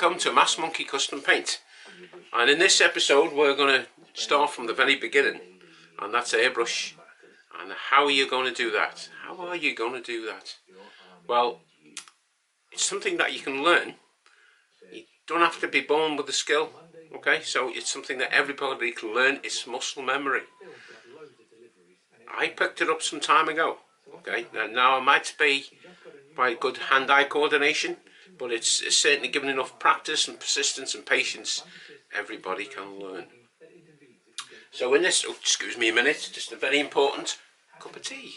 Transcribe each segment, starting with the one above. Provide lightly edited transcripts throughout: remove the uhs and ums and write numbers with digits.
welcome to Mass Monkey Custom Paint, and in this episode we're going to start from the very beginning, and that's airbrush. And how are you going to do that? How are you going to do that? Well, it's something that you can learn. You don't have to be born with the skill, okay? So it's something that everybody can learn. It's muscle memory. I picked it up some time ago, okay? Now I might be by good hand-eye coordination, but it's certainly given enough practice and persistence and patience, everybody can learn. So in this, oh, excuse me a minute, just a very important cup of tea.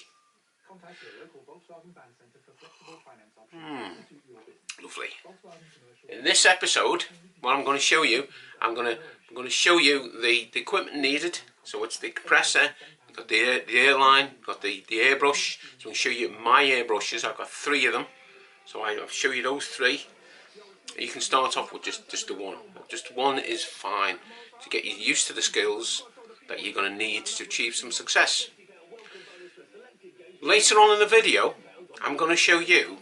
Lovely. In this episode, what I'm going to show you, I'm going to show you the equipment needed. So it's the compressor, got the airline, got the airbrush. So I'm going to show you my airbrushes. I've got 3 of them. So I'll show you those 3. You can start off with just the one. Just one is fine to get you used to the skills that you're going to need to achieve some success. Later on in the video, I'm going to show you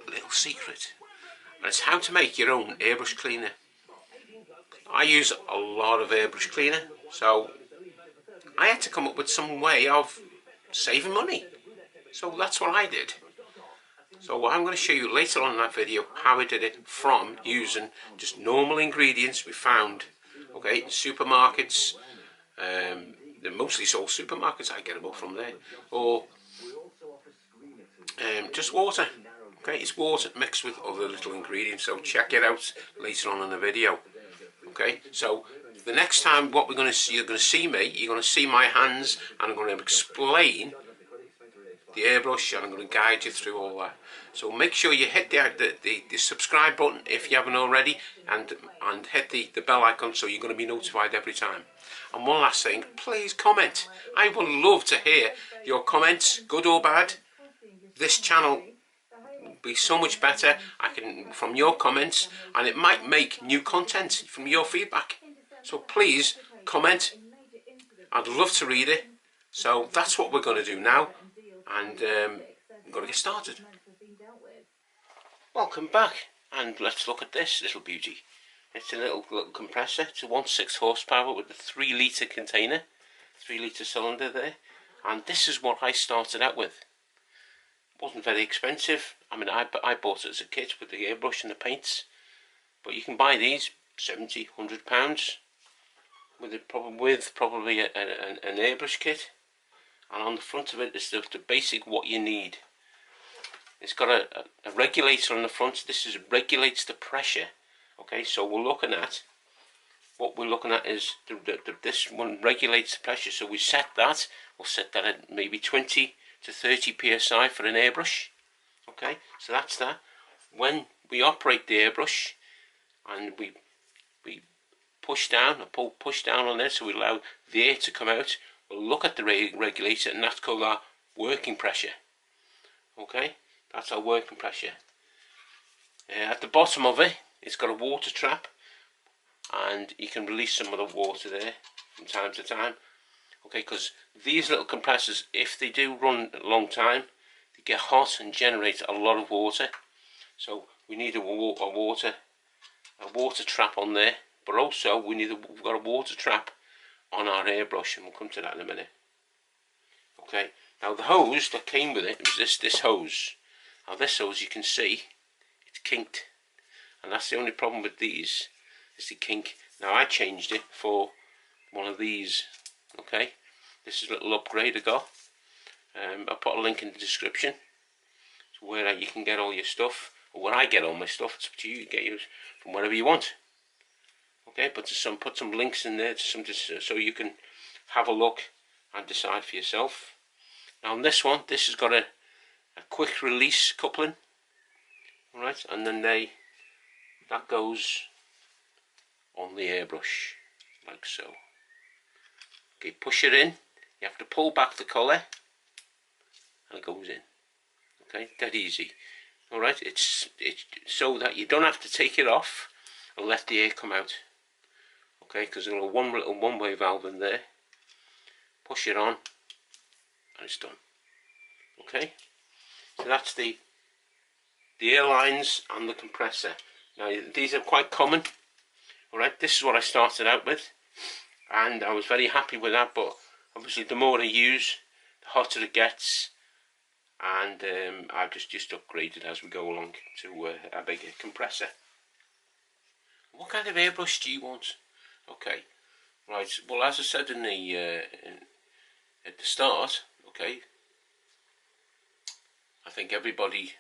a little secret. And it's how to make your own airbrush cleaner. I use a lot of airbrush cleaner, so I had to come up with some way of saving money. So that's what I did. So I'm going to show you later on in that video how I did it from using just normal ingredients we found, okay, in supermarkets. They're mostly sold supermarkets, I get them all from there, or just water. Okay, it's water mixed with other little ingredients, so check it out later on in the video. Okay, so the next time what we're going to see, you're going to see my hands, and I'm going to explain the airbrush, and I'm going to guide you through all that. So make sure you hit the subscribe button if you haven't already, and hit the bell icon so you're going to be notified every time. And one last thing, please comment. I would love to hear your comments, good or bad. This channel will be so much better from your comments, and it might make new content from your feedback. So please comment. I'd love to read it. So that's what we're going to do now, and I'm going to get started. Welcome back, and let's look at this little beauty. It's a little compressor. It's a 1.6 horsepower with a 3 litre container, 3 litre cylinder there, and this is what I started out with. It wasn't very expensive. I mean, I bought it as a kit with the airbrush and the paints, but you can buy these £70, £100 with probably an airbrush kit, and on the front of it is the basic what you need. It's got a regulator on the front. This regulates the pressure. Okay, so what we're looking at is this one regulates the pressure. So we'll set that at maybe 20 to 30 psi for an airbrush. Okay, so that's that. When we operate the airbrush and we push down on there, so we allow the air to come out, we'll look at the regulator, and that's called our working pressure. Okay, that's our working pressure. At the bottom of it, it's got a water trap, and you can release some of the water there from time to time. Okay, because these little compressors, if they do run a long time, they get hot and generate a lot of water. So we need a water trap on there, but also we've got a water trap on our airbrush, and we'll come to that in a minute. Okay, now the hose that came with it was this hose. Now this hose, you can see it's kinked, and that's the only problem with these, is the kink. Now I changed it for one of these. Okay, this is a little upgrade I got. I'll put a link in the description to where you can get all your stuff, or where I get all my stuff. It's up to you. You get yours from wherever you want. Okay, but put some links in there so you can have a look and decide for yourself. Now on this one, this has got a quick release coupling. Alright, and then that goes on the airbrush like so. Okay, push it in. You have to pull back the collar, and it goes in. Okay, dead easy. Alright, it's so that you don't have to take it off and let the air come out. Okay, because there's a little one-way valve in there. Push it on, and it's done. Okay, so that's the Airlines and the compressor. Now these are quite common. Alright, this is what I started out with, and I was very happy with that, but obviously the more I use, the hotter it gets, and I've just upgraded as we go along to a bigger compressor. What kind of airbrush do you want? Okay, right, well, as I said at the start, okay, I think everybody,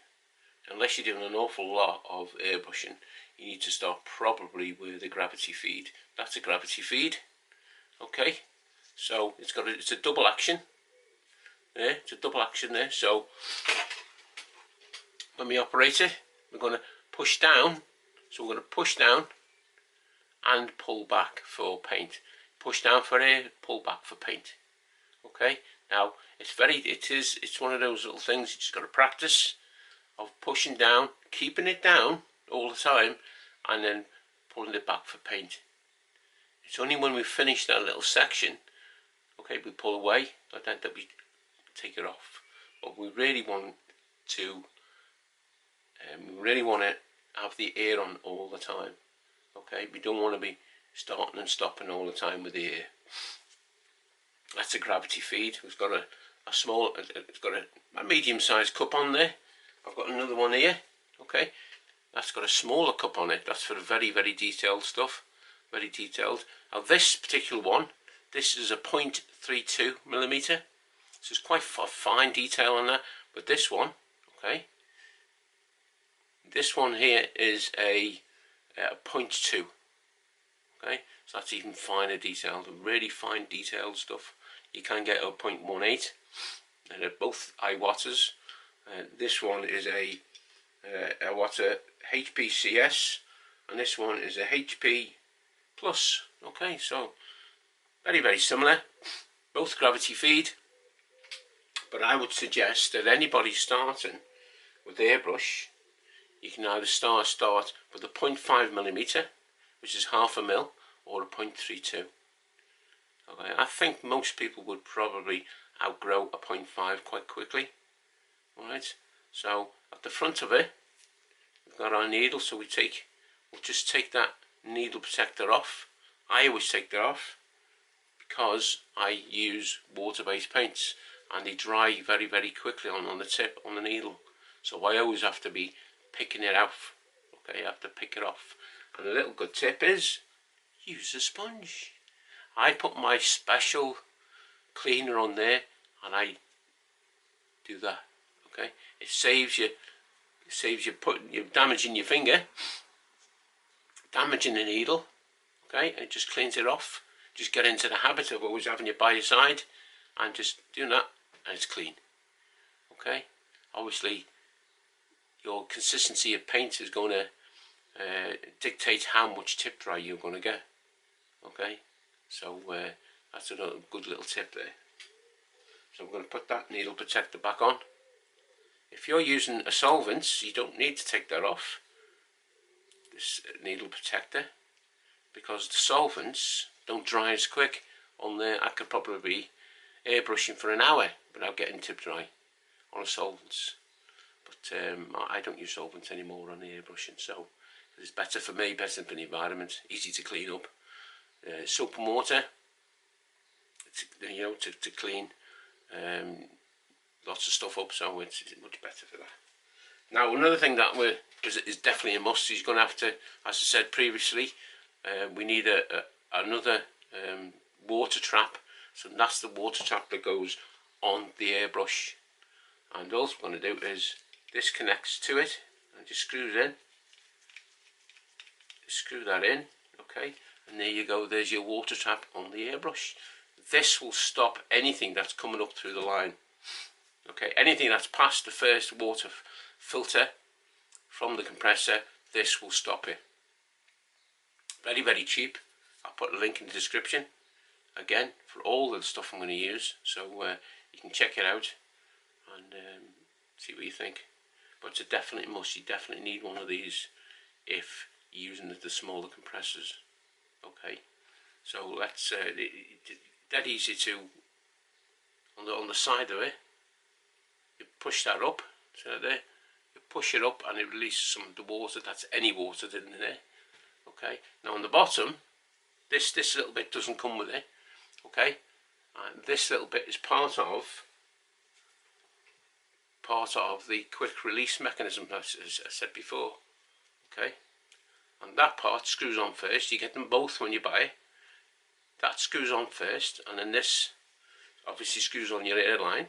unless you're doing an awful lot of airbrushing, you need to start probably with a gravity feed. That's a gravity feed. Okay, so it's a double action. Yeah, it's a double action there. So when we operate it, we're going to push down. So we're going to push down and pull back for paint. Push down for air, pull back for paint. Okay, now it's one of those little things you just got to practice, of pushing down, keeping it down all the time, and then pulling it back for paint. It's only when we finish that little section, okay, we pull away like that, that we take it off. But we really want to have the air on all the time. Okay, we don't want to be starting and stopping all the time with the air. That's a gravity feed. It's got it's got a medium-sized cup on there. I've got another one here. Okay, that's got a smaller cup on it. That's for the very, very detailed stuff. Very detailed. Now this particular one, this is a 0.32 millimeter. So it's quite fine detail on that. But this one, okay, this one here is a 0.2. Okay, so that's even finer detailed, really fine detailed stuff. You can get a 0.18, and they're both iWatters. This one is a Watter HPCS, and this one is a HP Plus. Okay, so very, very similar, both gravity feed. But I would suggest that anybody starting with airbrush, you can either start with a 0.5 millimeter, which is half a mil, or a 0.32. Okay, I think most people would probably outgrow a 0.5 quite quickly. Alright, so at the front of it, we've got our needle, so we'll just take that needle protector off. I always take that off because I use water-based paints, and they dry very, very quickly on the tip, on the needle. So I always have to be picking it off. Okay, I have to pick it off. And a little good tip is, use a sponge. I put my special cleaner on there, and I do that. Okay, it saves you damaging your finger, damaging the needle. Okay, and it just cleans it off. Just get into the habit of always having it by your side, and just doing that, and it's clean. Okay, obviously your consistency of paint is going to dictate how much tip dry you're going to get. Okay, so that's another good little tip there. So I'm going to put that needle protector back on. If you're using a solvent, you don't need to take that off, this needle protector, because the solvents don't dry as quick on there. I could probably be airbrushing for an hour without getting tip dry on a solvents. But I don't use solvents anymore on the airbrushing, so it's better for me, better for the environment, easy to clean up. Soap and water, to clean lots of stuff up, so it's much better for that. Now another thing that is definitely a must, is going to have to, as I said previously, we need another water trap. So that's the water trap that goes on the airbrush, and all we're going to do is this connects to it and just screws in. Just screw that in, okay, and there you go, there's your water trap on the airbrush. This will stop anything that's coming up through the line. Okay, anything that's past the first water filter from the compressor, this will stop it. Very, very cheap. I'll put a link in the description again for all the stuff I'm going to use, so you can check it out and see what you think. But it's a definite must. You definitely need one of these if you're using the smaller compressors. Okay, so let's dead easy to on the side of it. You push that up, so there, you push it up and it releases some of the water. That's any water in there. Okay, now on the bottom, this little bit doesn't come with it. Okay, and this little bit is part of the quick release mechanism, as I said before. Okay, and that part screws on first. You get them both when you buy it. That screws on first, and then this obviously screws on your airline.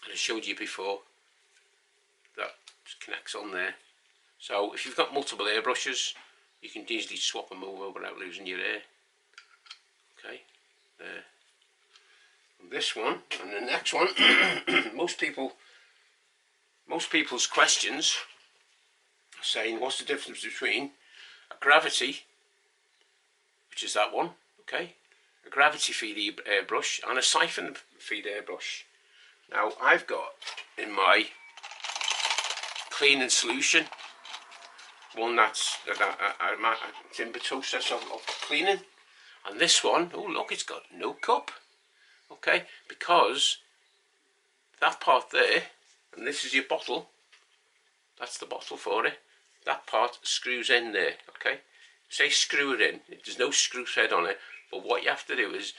And I showed you before, that just connects on there. So if you've got multiple airbrushes, you can easily swap them over without losing your air. Okay, there. And this one and the next one, most people's questions are saying, what's the difference between a gravity, which is that one, okay, a gravity feed airbrush and a siphon feed airbrush. Now I've got in my cleaning solution one that's in the process of cleaning, and this one, oh look, it's got no cup. Okay, because that part there, and this is your bottle, that's the bottle for it, that part screws in there. Okay, say screw it in, there's no screw thread on it, but what you have to do is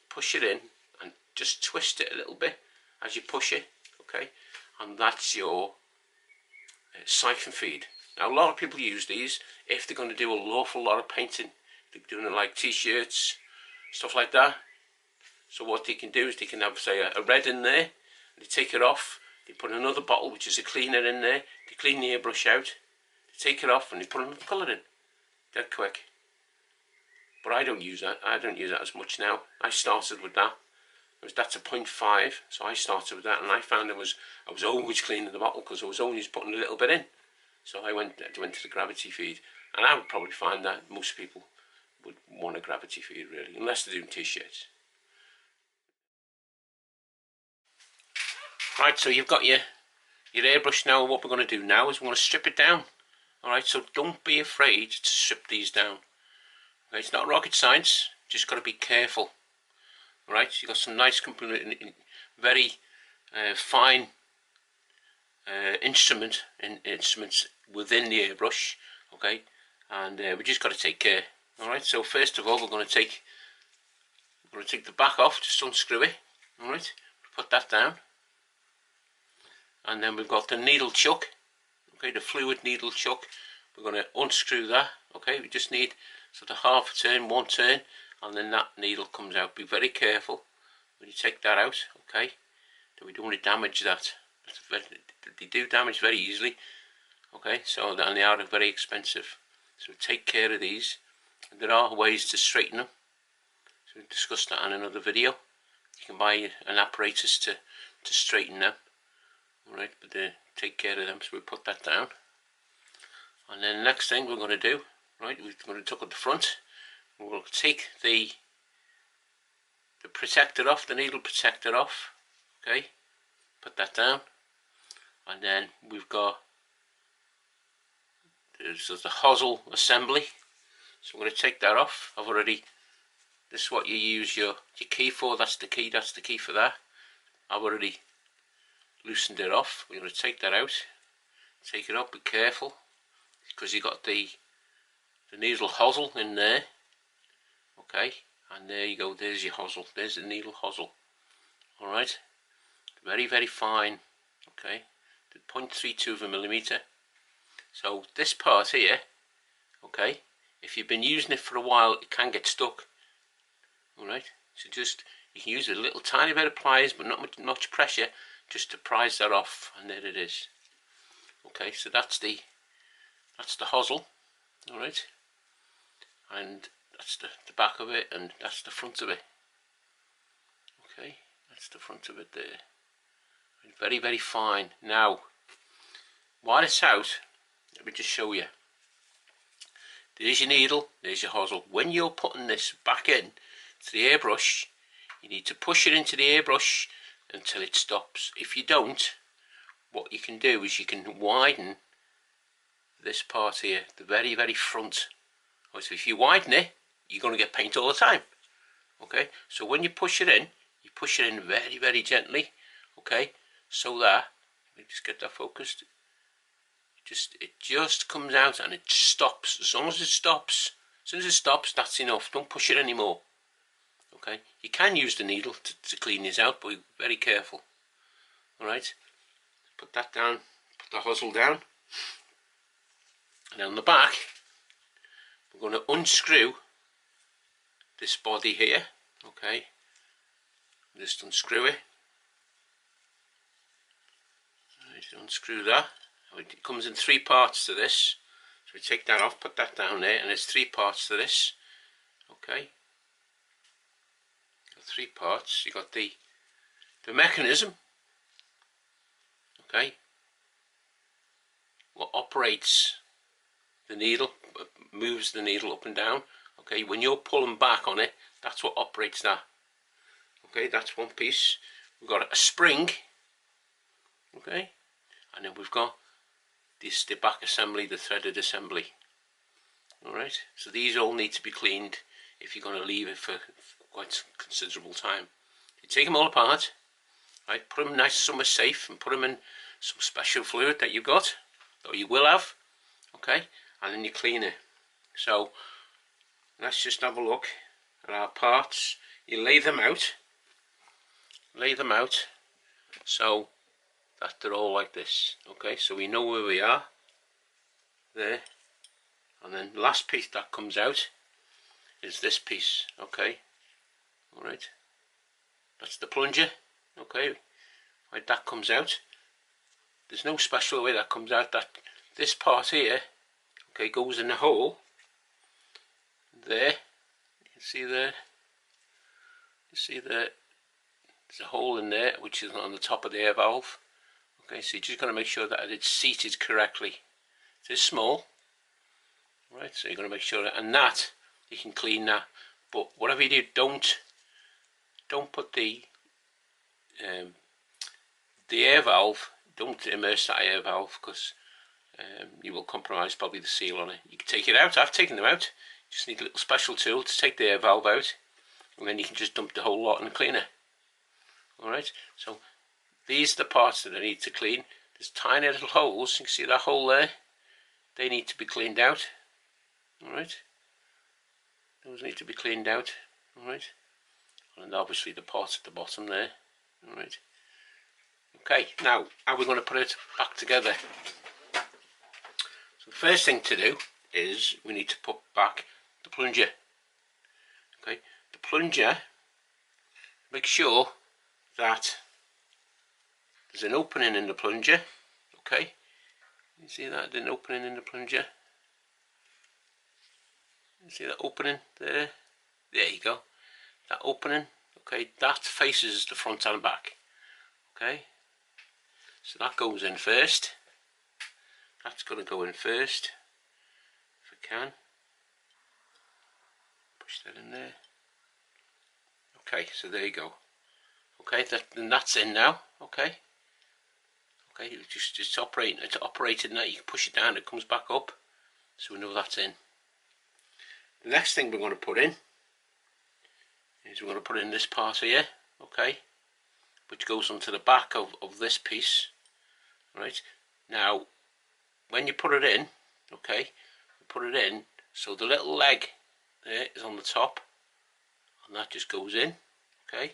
push it in and just twist it a little bit as you push it. Okay, and that's your siphon feed. Now a lot of people use these if they're going to do an awful lot of painting. They're doing it like t-shirts, stuff like that. So what they can do is they can have, say, a red in there, they take it off, they put another bottle, which is a cleaner, in there, they clean the airbrush out, they take it off and they put another colour in. Dead quick. But I don't use that. I don't use that as much now. I started with that. That's a 0.5, so I started with that, and I found I was always cleaning the bottle because I was always putting a little bit in. So I went to the gravity feed, and I would probably find that most people would want a gravity feed, really, unless they're doing t-shirts. Right, so you've got your airbrush now. What we're going to do now is we're going to strip it down. Alright, so don't be afraid to strip these down. Okay, it's not rocket science, just got to be careful. Alright, so you've got some nice, very fine instruments within the airbrush. Okay, and we just got to take care. Alright, so first of all we're going to take the back off, just unscrew it. Alright, put that down. And then we've got the needle chuck, okay, the fluid needle chuck. We're going to unscrew that. Okay, we just need sort of half a turn, one turn, and then that needle comes out. Be very careful when you take that out, okay, that we don't want to damage that. They do damage very easily, okay, so and they are very expensive. So take care of these. And there are ways to straighten them. So we'll discuss that in another video. You can buy an apparatus to straighten them. Alright, but take care of them, so we put that down. And then the next thing we're going to do, right, we're going to tuck at the front. We're going to take the protector off, the needle protector off. Okay, put that down. And then we've got the hosel assembly. So we're going to take that off. This is what you use your key for. That's the key for that. I've already loosened it off. We're going to take that out, take it up, be careful, because you got the needle hosel in there. Okay, and there you go, there's your hosel, there's the needle hosel. Alright, very, very fine. Okay, 0.32 of a millimetre. So this part here, okay, if you've been using it for a while, it can get stuck. Alright, so you can use a little tiny bit of pliers, but not much pressure, just to prise that off, and there it is. Okay, so that's the hosel. Alright, and that's the back of it, and that's the front of it. Okay, that's the front of it there. Very, very fine. Now, while it's out, let me just show you. There's your needle, there's your hosel. When you're putting this back in to the airbrush, you need to push it into the airbrush until it stops. If you don't, what you can do is you can widen this part here, the very, very front. So if you widen it, you're going to get paint all the time. Okay, so when you push it in very, very gently. Okay, so that Let me just get that focused. It just comes out and it stops. As long as it stops, as soon as it stops, that's enough. Don't push it anymore. Okay, you can use the needle to clean this out, but be very careful. Alright, put that down, put the hosel down, and on the back we're going to unscrew this body here. Okay, just unscrew it. Right, unscrew that. It comes in 3 parts to this, so we take that off, put that down there, and there's 3 parts to this. Okay, 3 parts. You got the mechanism. Okay, what operates the needle, moves the needle up and down. Okay, when you're pulling back on it, that's what operates that. Okay, that's one piece. We've got a spring. Okay, and then we've got the back assembly, the threaded assembly. Alright, so these all need to be cleaned if you're going to leave it for quite some considerable time. You take them all apart, right, put them nice somewhere safe, and put them in some special fluid that you've got, or you will have, okay, and then you clean it. So let's just have a look at our parts. You lay them out so that they're all like this. Okay, so we know where we are there, and then the last piece that comes out is this piece. Okay, all right, that's the plunger. Okay, right, that comes out. There's no special way that comes out. That this part here, okay, goes in the hole there. You can see there. You see there. There's a hole in there which is on the top of the air valve. Okay, so you just got to make sure that it's seated correctly. It is small, right? So you're going to make sure that, and that you can clean that. But whatever you do, don't put the air valve. Don't immerse that air valve, because you will compromise probably the seal on it. You can take it out. I've taken them out. You just need a little special tool to take the air valve out, and then you can just dump the whole lot in the cleaner. Alright, so these are the parts that I need to clean. There's tiny little holes. You can see that hole there. They need to be cleaned out. Alright, those need to be cleaned out. Alright, and obviously the parts at the bottom there. Alright, okay, now how are we going to put it back together? So the first thing to do is we need to put back the plunger. Okay, the plunger, make sure that there's an opening in the plunger. Okay, you see that, there's an opening in the plunger. You see that opening there? There you go, that opening. Okay, that faces the front and back. Okay, so that goes in first. That's going to go in first, if I can. Push that in there. Okay, so there you go. Okay, and that's in now. Okay, okay, it's operating. It's operated now. You can push it down, it comes back up. So we know that's in. The next thing we're going to put in is we're going to put in this part here. Okay, which goes onto the back of this piece. Right, now when you put it in, okay, put it in so the little leg there is on the top, and that just goes in. Okay,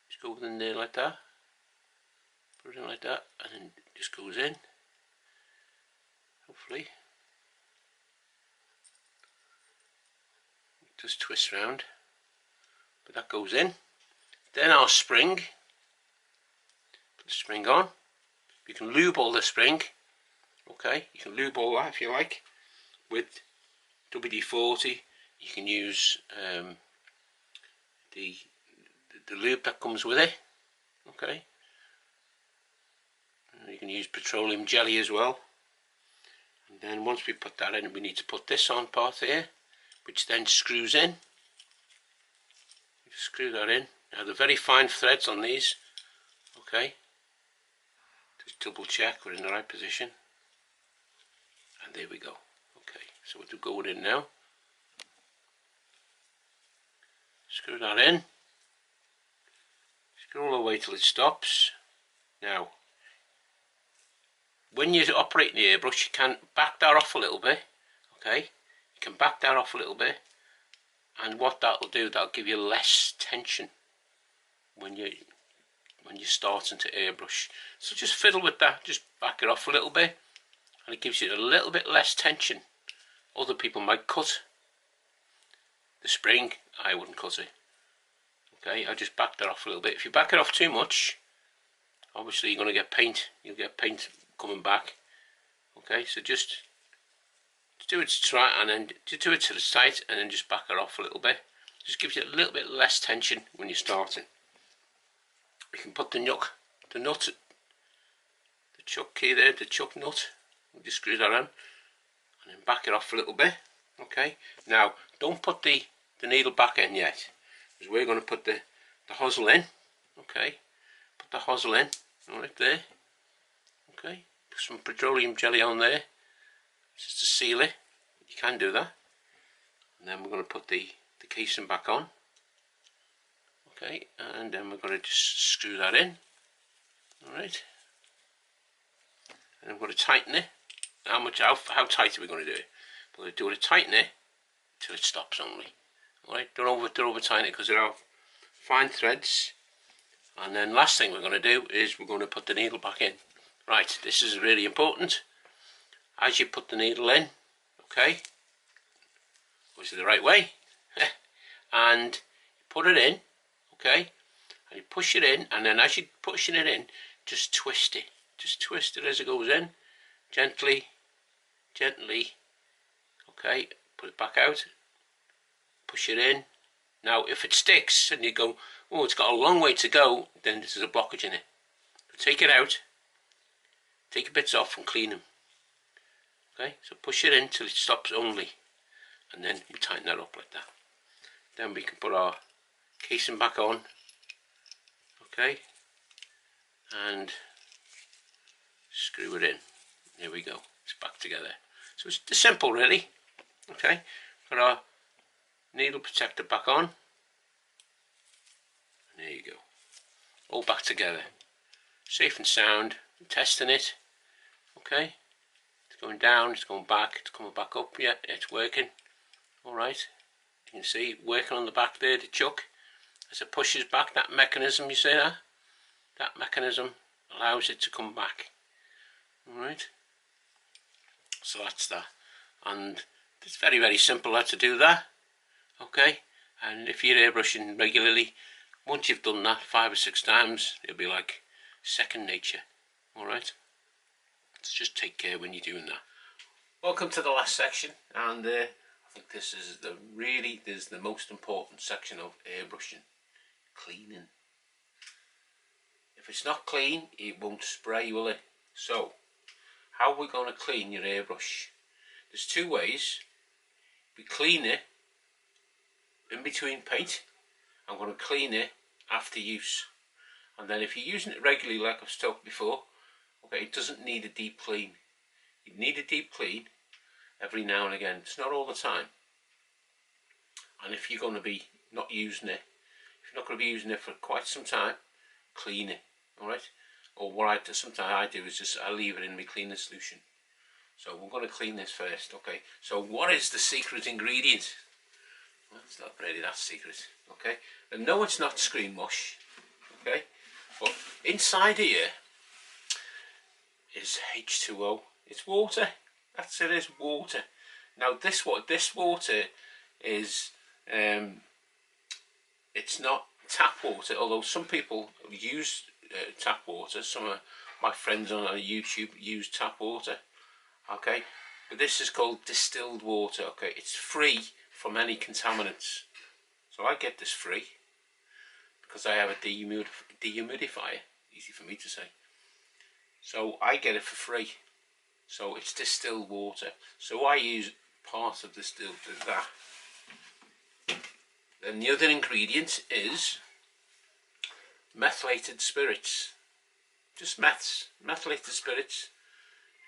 just go in there like that, put it in like that, and then it just goes in, hopefully. Just twist round, but that goes in. Then our spring, put the spring on. You can lube all the spring. Okay, you can lube all that if you like with WD-40. You can use the lube that comes with it. Okay, you can use petroleum jelly as well. And then once we put that in, we need to put this on part here, which then screws in. You screw that in. Now they're very fine threads on these. Okay, just double check we're in the right position. And there we go. Okay, so we'll go in now. Screw that in. Screw all the way till it stops. Now, when you're operating the airbrush, you can back that off a little bit. Okay, you can back that off a little bit, and what that'll do, that'll give you less tension when you're starting to airbrush. So just fiddle with that, just back it off a little bit, and it gives you a little bit less tension. Other people might cut the spring, I wouldn't cut it. Okay, I just back that off a little bit. If you back it off too much, obviously you're going to get paint. You'll get paint coming back. Okay, so just do it to try, and then just do it till it's tight, and then just back it off a little bit. Just gives you a little bit less tension when you're starting. You can put the nut, the chuck key there, the chuck nut. We'll just screw that on, and then back it off a little bit. Okay. Now, don't put the needle back in yet, because we're going to put the hosel in. Okay. Put the hosel in, right there. Okay. Put some petroleum jelly on there, just to seal it. You can do that. And then we're going to put the casing back on. Okay, and then we're going to just screw that in. Alright. And I'm going to tighten it. How tight are we going to do it? We're going to tighten it till it stops only. Alright, don't over tighten it, because there are fine threads. And then last thing we're going to do is we're going to put the needle back in. Right, this is really important. As you put the needle in, okay, which is the right way, and put it in, okay, and you push it in, and then as you're pushing it in, just twist it. Just twist it as it goes in, gently, gently, okay, put it back out, push it in. Now, if it sticks and you go, oh, it's got a long way to go, then this is a blockage in it. Take it out, take your bits off and clean them. Okay, so push it in till it stops only, and then we tighten that up like that. Then we can put our casing back on, okay, and screw it in. There we go, it's back together. So it's simple really. Okay, got our needle protector back on, and there you go, all back together, safe and sound. I'm testing it. Okay, it's going down, it's going back, it's coming back up. Yeah, it's working. Alright, you can see working on the back there, the chuck, as it pushes back, that mechanism, you see that? That mechanism allows it to come back. Alright, so that's that. And it's very, very simple how to do that. Okay, and if you're airbrushing regularly, once you've done that 5 or 6 times, it'll be like second nature. Alright, so just take care when you're doing that. Welcome to the last section, and I think this is the most important section of airbrushing: cleaning. If it's not clean, it won't spray, will it? So, how are we going to clean your airbrush? There's 2 ways. We clean it in between paint. I'm going to clean it after use. And then if you're using it regularly, like I've talked before, okay, it doesn't need a deep clean. You need a deep clean every now and again. It's not all the time. And if you're going to be not using it, if you're not going to be using it for quite some time, clean it. Alright? Or what I do, sometimes I do is just I leave it in my cleaning solution. So we're going to clean this first. Okay, so what is the secret ingredient? Well, it's not really that secret. Okay, and no, it's not screen wash. Okay, but inside here is H2O. It's water. That's it, is water. Now this water is it's not tap water, although some people use tap water. Some of my friends on YouTube use tap water. Okay, but this is called distilled water. Okay, it's free from any contaminants. So I get this free because I have a dehumidifier. Easy for me to say. So I get it for free. So it's distilled water. So I use part of distilled to that. Then the other ingredient is methylated spirits. Just methylated spirits.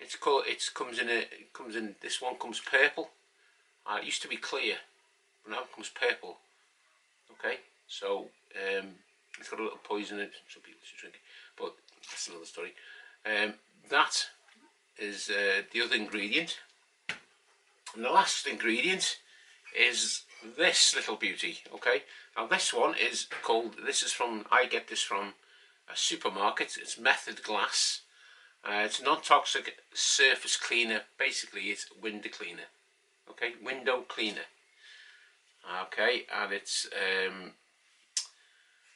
It's called. It comes in. This one comes purple. It used to be clear, but now it comes purple. Okay, so it's got a little poison in it. Some people should drink it, but that's another story. That is the other ingredient. And the last ingredient is this little beauty. Okay, now this one is called, I get this from a supermarket. It's Method Glass. It's a non-toxic surface cleaner. Basically it's window cleaner. Okay, window cleaner. Okay, and it's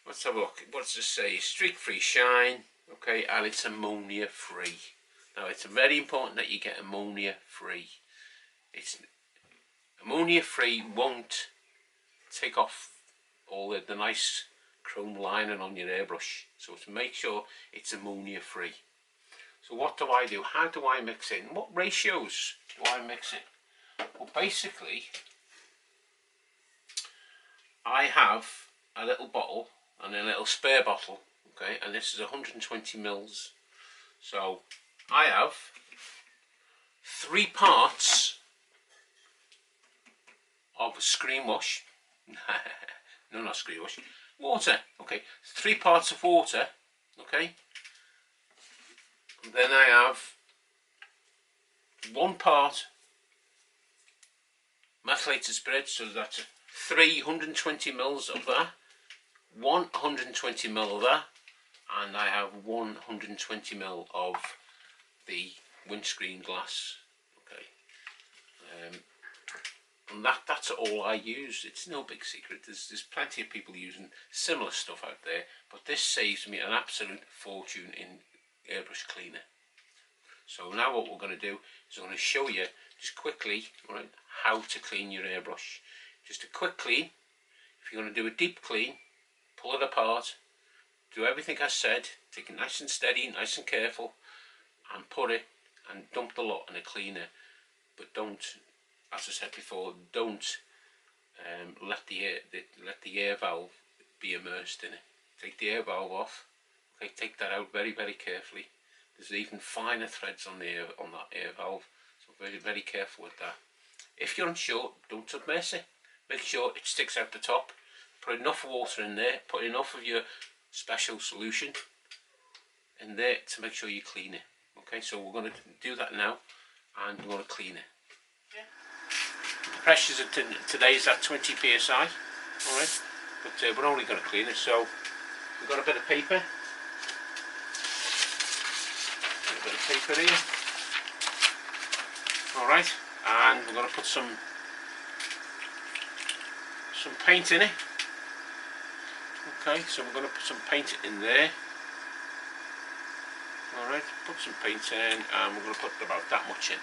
let's have a look. What does it say? Streak-free shine. Okay, and it's ammonia free. Now it's very important that you get ammonia free. It's ammonia free won't take off all the nice chrome lining on your airbrush. So to make sure it's ammonia free. So what do? How do I mix it? What ratios do I mix it? Well, basically, I have a little bottle and a little spare bottle. Okay, and this is 120 mils. So I have 3 parts of a screen wash. No, not screen wash. Water. Okay, 3 parts of water. Okay. And then I have 1 part methylated spirit, so that's 320 mils of that, 120 ml of that, and I have 120 ml of the windscreen glass. Okay, and that's all I use. It's no big secret. There's plenty of people using similar stuff out there, but this saves me an absolute fortune in airbrush cleaner. So now what we're going to do is I'm going to show you just quickly, right, how to clean your airbrush. Just a quick clean. If you're going to do a deep clean, pull it apart, do everything I said, take it nice and steady, nice and careful, and put it and dump the lot in a cleaner. But don't, as I said before, don't let the air valve be immersed in it. Take the air valve off. Okay, take that out very, very carefully. There's even finer threads on that air valve, so very, very careful with that. If you're unsure, don't submerge it. Make sure it sticks out the top. Put enough water in there. Put enough of your special solution in there to make sure you clean it. Okay, so we're going to do that now, and we're going to clean it. Yeah. The pressures today is at 20 psi. All right, but we're only going to clean it. So we've got a bit of paper. A bit of paper here. All right, and we're going to put some paint in it. Okay, so we're going to put some paint in there. Alright, put some paint in, and we're going to put about that much in.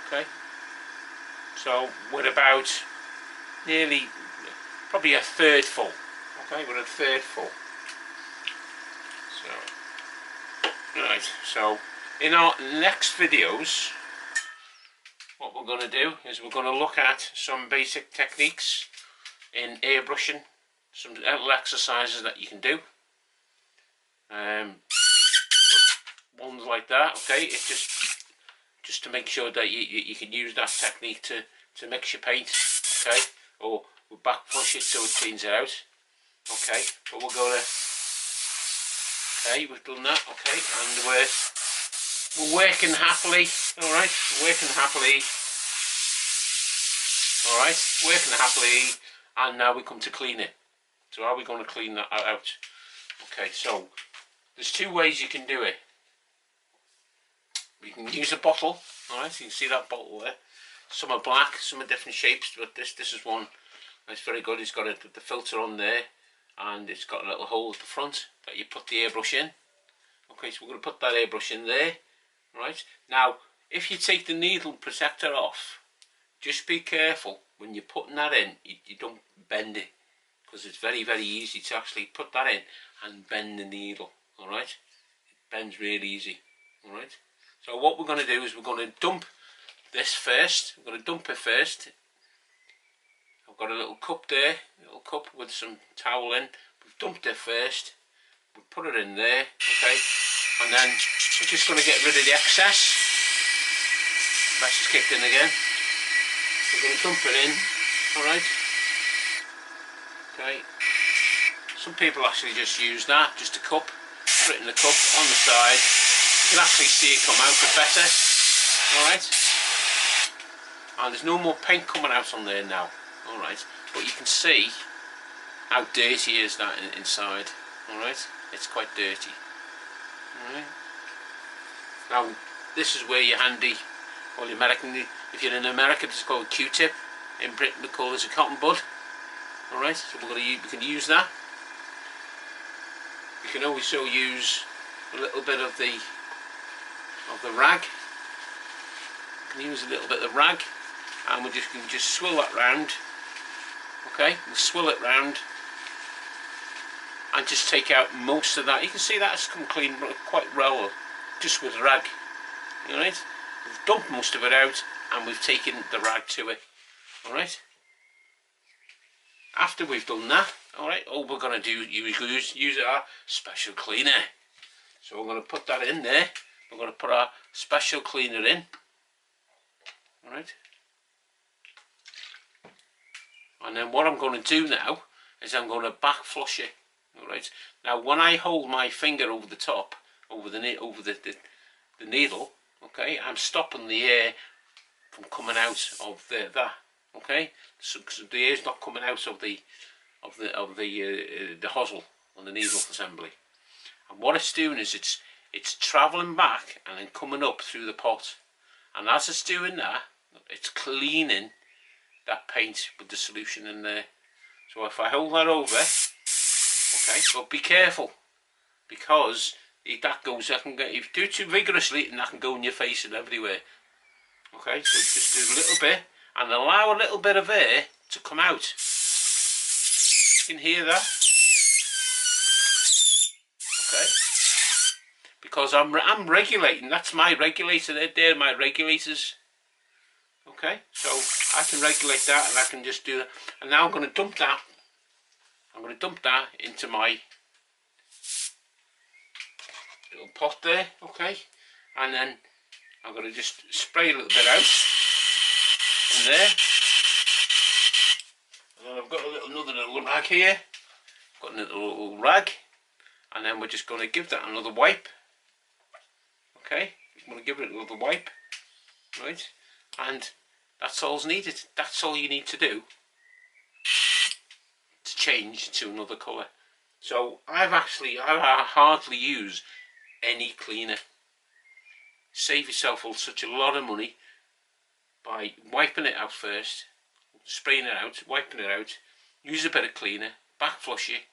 Okay, so we're about nearly, probably a third full. Okay, we're a third full. So, right, so in our next videos, what we're going to do is we're going to look at some basic techniques in airbrushing, some little exercises that you can do. Ones like that, okay, it's just to make sure that you can use that technique to mix your paint, okay, or we'll back push it so it cleans it out, okay, but we're gonna, okay, we've done that, okay, and we're working happily, alright, working happily, alright, working happily, and now we come to clean it. So how are we going to clean that out? Okay, so there's 2 ways you can do it. We can use a bottle, alright, you can see that bottle there. Some are black, some are different shapes, but this is one that's very good. It's got the filter on there, and it's got a little hole at the front that you put the airbrush in. Okay, so we're going to put that airbrush in there, right? Now, if you take the needle protector off, just be careful when you're putting that in, you don't bend it, because it's very, very easy to actually put that in and bend the needle, alright? It bends really easy, alright? So what we're going to do is we're going to dump this first. We're going to dump it first. I've got a little cup there, a little cup with some towel in. We've dumped it first. We'll put it in there, okay? And then we're just going to get rid of the excess. That's just kicked in again. We're going to dump it in, alright? Okay. Some people actually just use that, just a cup, put it in the cup on the side. You can actually see it come out a bit better. Alright? And there's no more paint coming out on there now. Alright? But you can see how dirty is that inside. Alright? It's quite dirty. Alright? Now, this is where you're handy. Well, if you're in America, it's called a Q-tip. In Britain, we call this a cotton bud. Alright? So we can use that. You can also use a little bit of the rag. You can use a little bit of rag, and we can just swirl that round. Okay, we'll swirl it round and just take out most of that. You can see that's come clean quite well just with rag. Alright, we've dumped most of it out and we've taken the rag to it. Alright, after we've done that, alright, all we're going to do is use our special cleaner. So we're going to put that in there. We're going to put our special cleaner in. Alright. And then what I'm going to do now is I'm going to back flush it. Alright. Now when I hold my finger over the top, over the needle, okay, I'm stopping the air from coming out of that. Okay, so the air's not coming out of the hosel on the needle assembly. And what it's doing is it's travelling back and then coming up through the pot. And as it's doing that, it's cleaning that paint with the solution in there. So if I hold that over, okay, but be careful, because if you do it too vigorously, and that can go in your face and everywhere. Okay, so just do a little bit and allow a little bit of air to come out. You can hear that. Okay, because I'm regulating. That's my regulator. They're my regulators. Okay, so I can regulate that, and I can just do that. And now I'm going to dump that. I'm going to dump that into my little pot there. Okay, and then I'm going to just spray a little bit out in there. And then I've got another little rag here. Got another little rag, and then we're just going to give that another wipe. Okay, I'm going to give it another wipe, right? And that's all's needed. That's all you need to do to change to another colour. So I hardly use any cleaner. Save yourself such a lot of money by wiping it out first, spraying it out, wiping it out, use a bit of cleaner, back flush it,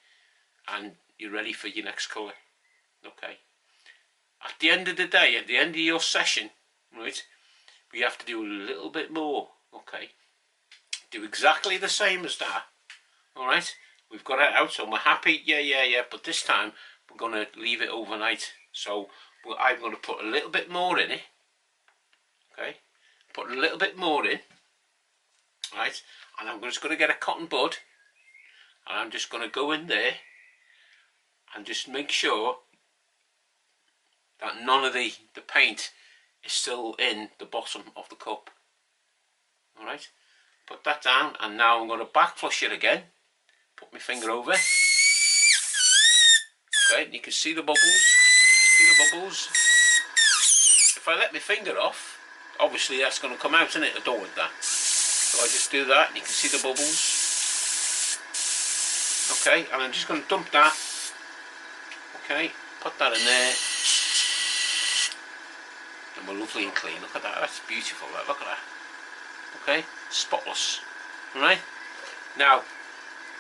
and you're ready for your next colour. Okay. At the end of the day, at the end of your session, right, we have to do a little bit more. Okay. Do exactly the same as that. Alright. We've got it out, so we're happy. Yeah. But this time, we're going to leave it overnight. So I'm going to put a little bit more in it. Okay. Put a little bit more in. Right. And I'm just going to get a cotton bud. And I'm just going to go in there and just make sure that none of the paint is still in the bottom of the cup. Alright, put that down, and now I'm going to back flush it again. Put my finger over. Okay, and you can see the bubbles. See the bubbles? If I let my finger off, obviously that's going to come out, isn't it? I don't want that. So I just do that, and you can see the bubbles. Okay, and I'm just going to dump that. Okay, put that in there. And we're lovely and clean. Look at that, that's beautiful. Look at that. Okay, spotless. Alright, now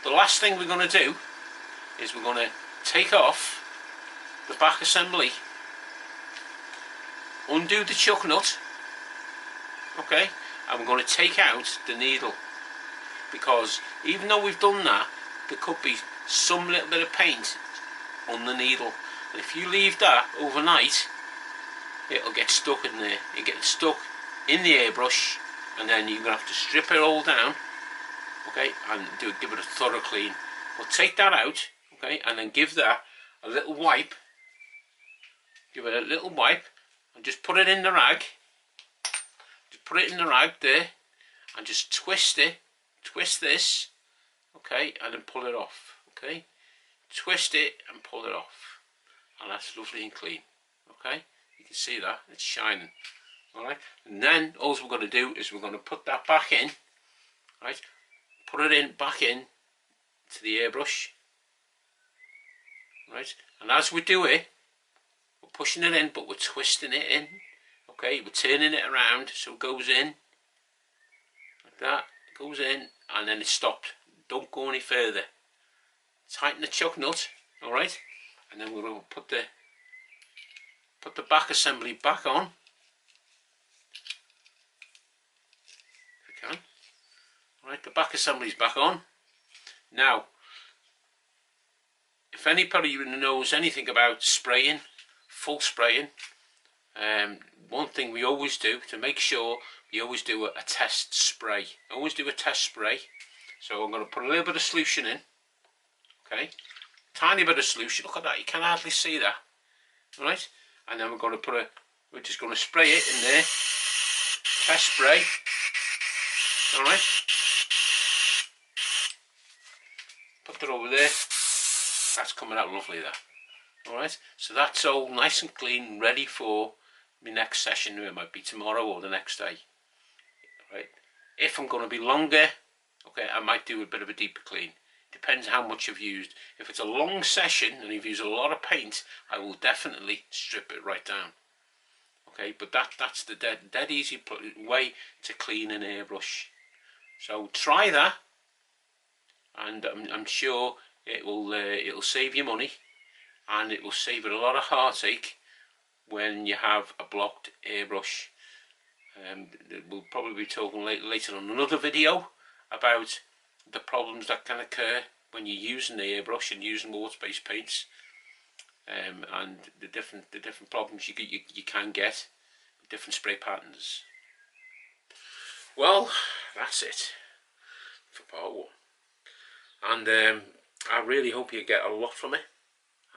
the last thing we're going to do is we're going to take off the back assembly, undo the chuck nut, okay, and we're going to take out the needle, because even though we've done that, there could be some little bit of paint on the needle, and if you leave that overnight, it'll get stuck in there. It gets stuck in the airbrush, and then you're going to have to strip it all down, okay, and give it a thorough clean. We'll take that out, okay, and then give that a little wipe. Give it a little wipe, and just put it in the rag. Just put it in the rag there, and just twist it. Twist this, okay, and then pull it off, okay. Twist it and pull it off, and that's lovely and clean, okay. You can see that, it's shining. Alright, and then all we're going to do is we're going to put that back in, right, put it in, back in to the airbrush, right, and as we do it, we're pushing it in, but we're twisting it in, okay, we're turning it around so it goes in, like that, it goes in, and then it's stopped. Don't go any further. Tighten the chuck nut, alright, and then we're going to put the back assembly back on, if we can. Alright, the back assembly's back on. Now, if anybody knows anything about spraying, full spraying, one thing we always do to make sure, we always do a test spray. Always do a test spray. So I'm going to put a little bit of solution in, okay, tiny bit of solution. Look at that, you can hardly see that, right? And then we're just going to spray it in there, test spray, alright. Put it over there. That's coming out lovely there. Alright, so that's all nice and clean, ready for my next session. It might be tomorrow or the next day. Right. If I'm going to be longer, okay, I might do a bit of a deeper clean. Depends how much I've used. If it's a long session and you've used a lot of paint, I will definitely strip it right down. Okay, but that's the dead easy way to clean an airbrush. So try that, and I'm sure it'll save you money, and it will save you a lot of heartache when you have a blocked airbrush. We'll probably be talking later on another video about the problems that can occur when you're using the airbrush and using water-based paints, and the different problems you can get with different spray patterns. Well, that's it for part one, and I really hope you get a lot from it.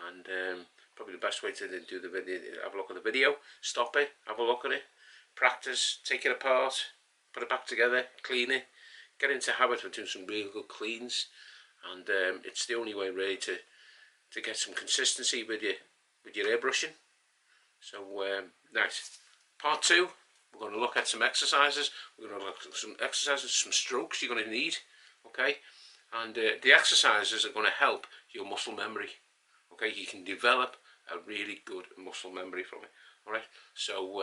And probably the best way to do the video, have a look at the video, stop it, have a look at it, practice, take it apart, put it back together, clean it, get into habit of doing some really good cleans, and it's the only way really to get some consistency with your airbrushing. So next, part two, we're going to look at some exercises. We're going to look at some exercises, some strokes you're going to need, okay, and the exercises are going to help your muscle memory. Okay, you can develop a really good muscle memory from it. Alright, so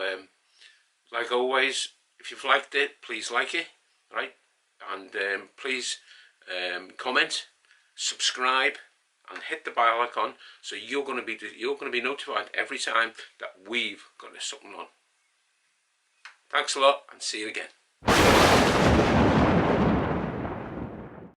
like always, if you've liked it, please like it, right? And please comment, subscribe, and hit the bell icon, so you're going to be notified every time that we've got something on. Thanks a lot, and see you again.